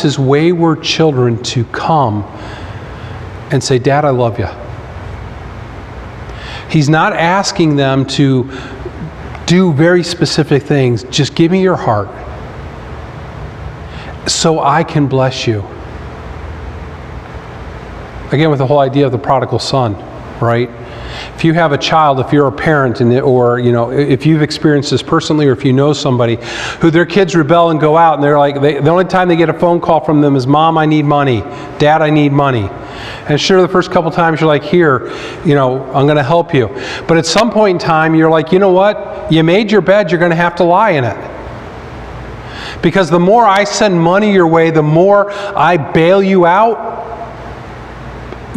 wants his wayward children to come and say, Dad, I love you. He's not asking them to do very specific things. Just give me your heart so I can bless you. Again, with the whole idea of the prodigal son, right? If you have a child, if you're a parent, or if you've experienced this personally, or if you know somebody who their kids rebel and go out, and they're like, the only time they get a phone call from them is, Mom, I need money. Dad, I need money. And sure, the first couple times you're like, here, I'm going to help you. But at some point in time, you're like, you know what? You made your bed, you're going to have to lie in it. Because the more I send money your way, the more I bail you out,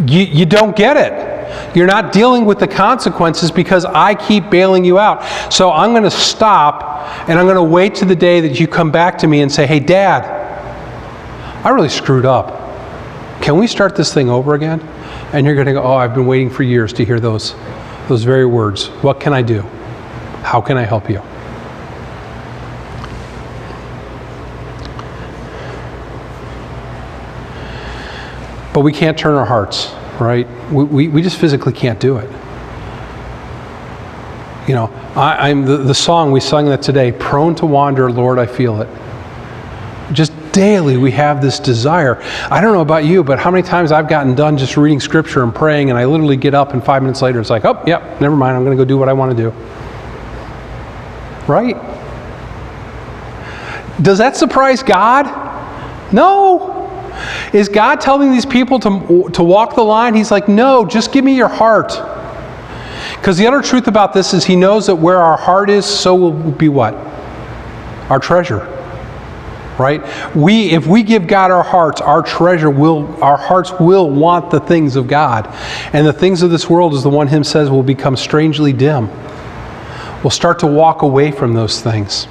you don't get it. You're not dealing with the consequences because I keep bailing you out. So I'm going to stop, and I'm going to wait to the day that you come back to me and say, hey, Dad, I really screwed up. Can we start this thing over again? And you're going to go, oh, I've been waiting for years to hear those very words. What can I do? How can I help you? But we can't turn our hearts, right? We just physically can't do it. I'm the song, we sung that today, prone to wander, Lord, I feel it. Just daily we have this desire. I don't know about you, but how many times I've gotten done just reading scripture and praying, and I literally get up and 5 minutes later it's like, oh, yep, never mind, I'm going to go do what I want to do. Right? Does that surprise God? No. Is God telling these people to walk the line? He's like, no, just give me your heart. Because the utter truth about this is he knows that where our heart is, so will be what? Our treasure. Right? If we give God our hearts, our hearts will want the things of God. And the things of this world, as the one hymn says, will become strangely dim. We'll start to walk away from those things.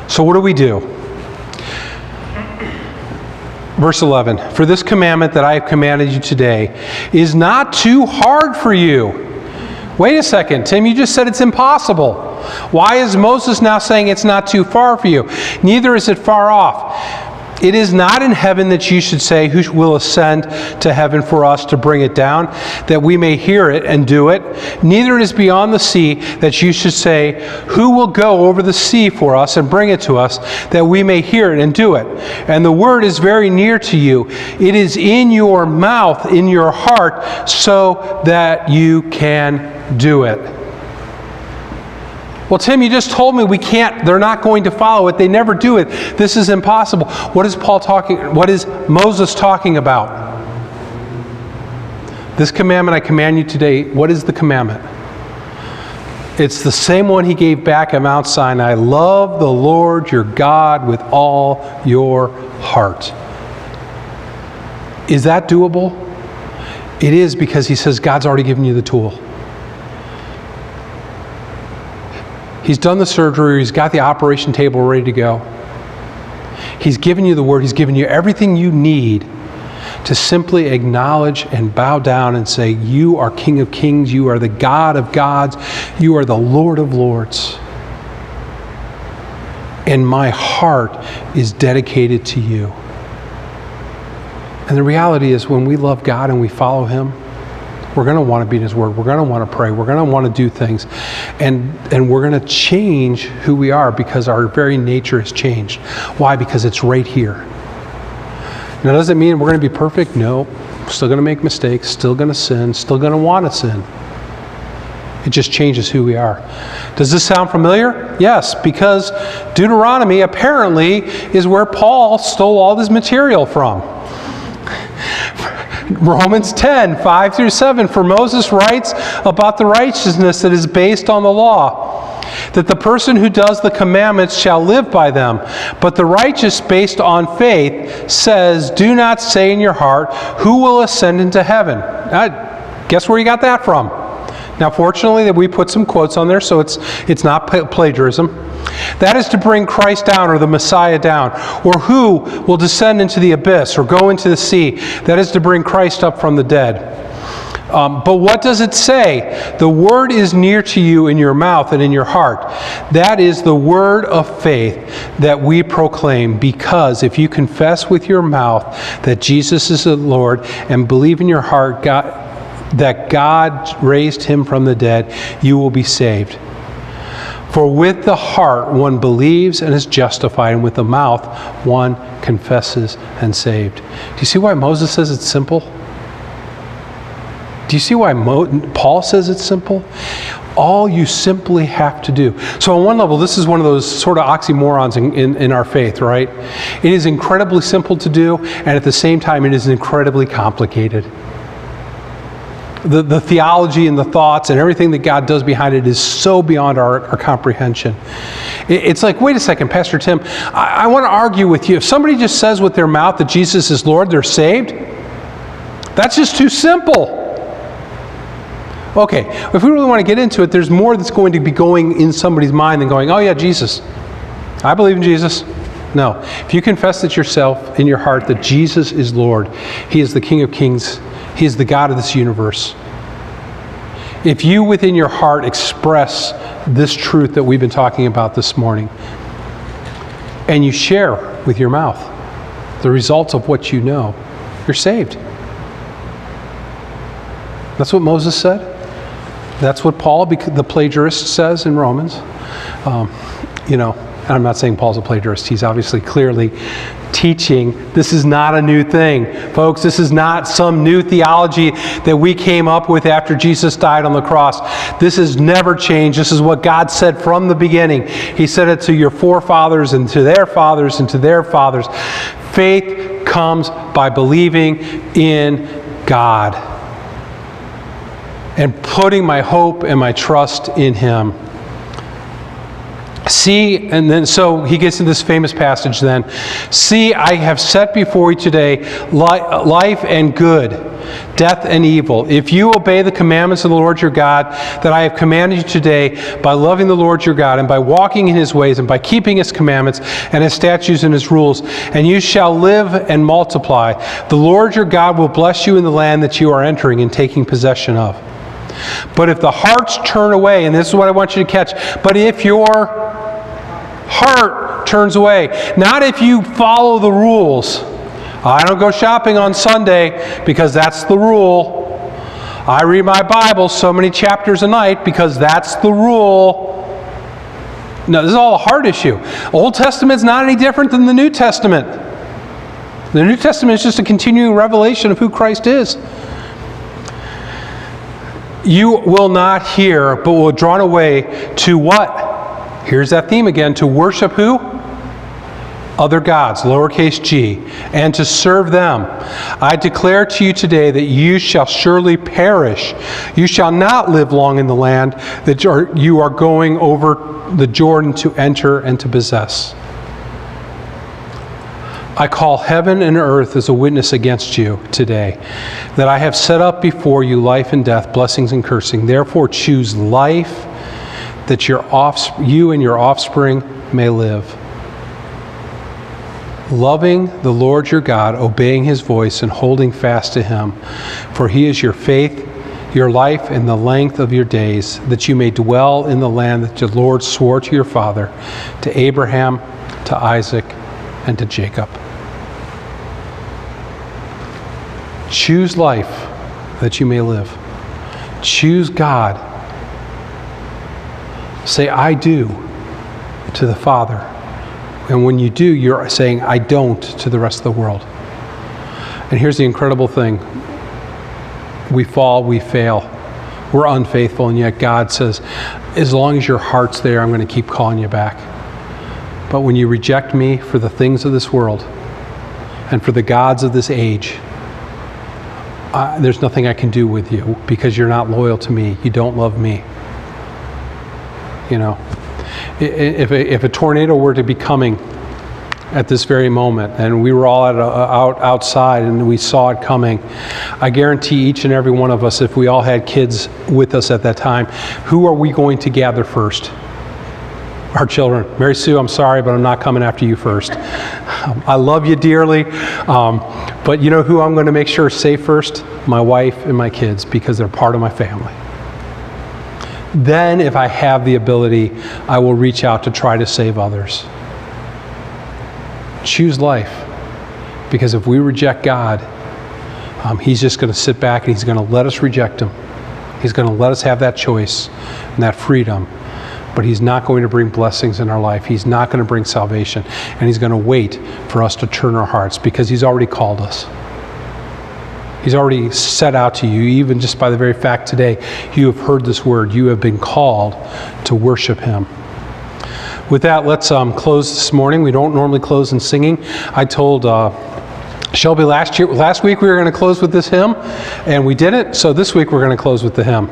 So what do? Verse 11, for this commandment that I have commanded you today is not too hard for you. Wait a second, Tim, you just said it's impossible. Why is Moses now saying it's not too far for you? Neither is it far off. It is not in heaven that you should say, who will ascend to heaven for us to bring it down, that we may hear it and do it. Neither it is beyond the sea that you should say, who will go over the sea for us and bring it to us, that we may hear it and do it. And the word is very near to you. It is in your mouth, in your heart, so that you can do it. Well, Tim, you just told me we can't, they're not going to follow it. They never do it. This is impossible. What is Moses talking about? This commandment I command you today, what is the commandment? It's the same one he gave back at Mount Sinai. Love the Lord your God with all your heart. Is that doable? It is, because he says God's already given you the tool. He's done the surgery. He's got the operation table ready to go. He's given you the word. He's given you everything you need to simply acknowledge and bow down and say, you are King of Kings. You are the God of gods. You are the Lord of lords. And my heart is dedicated to you. And the reality is, when we love God and we follow him, we're going to want to be in his word. We're going to want to pray. We're going to want to do things. And we're going to change who we are, because our very nature has changed. Why? Because it's right here. Now, does it mean we're going to be perfect? No. We're still going to make mistakes, still going to sin, still going to want to sin. It just changes who we are. Does this sound familiar? Yes, because Deuteronomy apparently is where Paul stole all this material from. Romans 10, 5 through 7, for Moses writes about the righteousness that is based on the law, that the person who does the commandments shall live by them. But the righteous based on faith says, do not say in your heart, who will ascend into heaven? Guess where you got that from? Now, fortunately, we put some quotes on there, so it's not plagiarism. That is to bring Christ down, or the Messiah down. Or who will descend into the abyss or go into the sea? That is to bring Christ up from the dead. But what does it say? The word is near to you in your mouth and in your heart. That is the word of faith that we proclaim, because if you confess with your mouth that Jesus is the Lord and believe in your heart that God raised him from the dead, you will be saved. For with the heart one believes and is justified, and with the mouth one confesses and saved. Do you see why Moses says it's simple? Do you see why Paul says it's simple? All you simply have to do. So on one level, this is one of those sort of oxymorons in our faith, right? It is incredibly simple to do, and at the same time, it is incredibly complicated. The theology and the thoughts and everything that God does behind it is so beyond our comprehension. It's like, wait a second, Pastor Tim, I want to argue with you. If somebody just says with their mouth that Jesus is Lord, they're saved, that's just too simple. Okay, if we really want to get into it, there's more that's going to be going in somebody's mind than going, oh yeah, Jesus. I believe in Jesus. No. If you confess that yourself in your heart that Jesus is Lord, he is the King of Kings, he is the God of this universe. If you within your heart express this truth that we've been talking about this morning, and you share with your mouth the results of what you know, you're saved. That's what Moses said. That's what Paul, the plagiarist, says in Romans. And I'm not saying Paul's a plagiarist. He's obviously clearly teaching this is not a new thing. Folks, this is not some new theology that we came up with after Jesus died on the cross. This has never changed. This is what God said from the beginning. He said it to your forefathers and to their fathers and to their fathers. Faith comes by believing in God and putting my hope and my trust in him. See, and then so he gets into this famous passage then. See, I have set before you today life and good, death and evil. If you obey the commandments of the Lord your God that I have commanded you today, by loving the Lord your God and by walking in his ways and by keeping his commandments and his statutes and his rules, and you shall live and multiply, the Lord your God will bless you in the land that you are entering and taking possession of. But if the hearts turn away, and this is what I want you to catch, but if your heart turns away, not if you follow the rules. I don't go shopping on Sunday because that's the rule. I read my Bible so many chapters a night because that's the rule. No, this is all a heart issue. Old Testament's not any different than the New Testament. The New Testament is just a continuing revelation of who Christ is. You will not hear, but will drawn away to what? Here's that theme again. To worship who? Other gods, lowercase g, and to serve them. I declare to you today that you shall surely perish. You shall not live long in the land that you are going over the Jordan to enter and to possess. I call heaven and earth as a witness against you today, that I have set up before you life and death, blessings and cursing. Therefore choose life, that you and your offspring may live. Loving the Lord your God, obeying his voice, and holding fast to him. For he is your faith, your life, and the length of your days, that you may dwell in the land that the Lord swore to your father, to Abraham, to Isaac, and to Jacob. Choose life that you may live. Choose God. Say, I do to the Father. And when you do, you're saying, I don't to the rest of the world. And here's the incredible thing. We fall, we fail. We're unfaithful, and yet God says, as long as your heart's there, I'm going to keep calling you back. But when you reject me for the things of this world and for the gods of this age, there's nothing I can do with you because you're not loyal to me. You don't love me. You know, if a tornado were to be coming at this very moment, and we were all outside and we saw it coming, I guarantee each and every one of us, if we all had kids with us at that time, who are we going to gather first? our children. Mary Sue, I'm sorry, but I'm not coming after you first. I love you dearly, but you know who I'm going to make sure is safe first? My wife and my kids, because they're part of my family. Then, if I have the ability, I will reach out to try to save others. Choose life, because if we reject God, He's just going to sit back and He's going to let us reject Him. He's going to let us have that choice and that freedom. But He's not going to bring blessings in our life. He's not going to bring salvation. And He's going to wait for us to turn our hearts, because He's already called us. He's already set out to you, even just by the very fact today you have heard this word. You have been called to worship Him. With that, let's close this morning. We don't normally close in singing. I told Shelby last week we were going to close with this hymn, and we didn't. So this week we're going to close with the hymn.